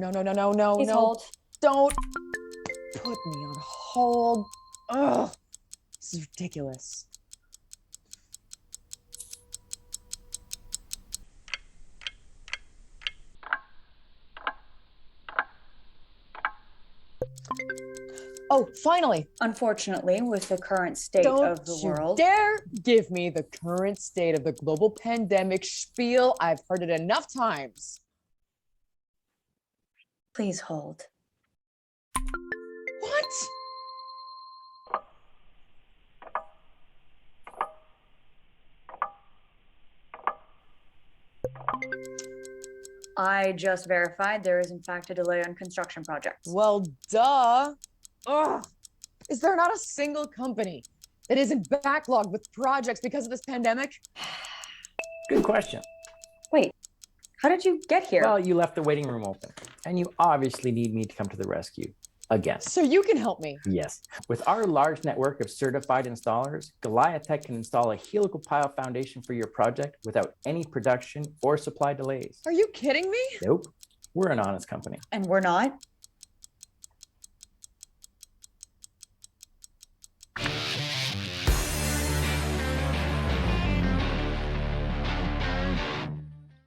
No, no, no, no, no, Please no. hold. Don't put me on hold. Ugh, this is ridiculous. Oh, finally. Unfortunately, with the current state Don't of the you world. dare give me the current state of the global pandemic spiel. I've heard it enough times. Please hold. What? I just verified there is in fact a delay on construction projects. Well, duh. Ugh. Is there not a single company that isn't backlogged with projects because of this pandemic? Good question. Wait, how did you get here? Well, you left the waiting room open, and you obviously need me to come to the rescue again. So you can help me. Yes. With our large network of certified installers, GoliathTech can install a helical pile foundation for your project without any production or supply delays. Are you kidding me? Nope. We're an honest company. And we're not?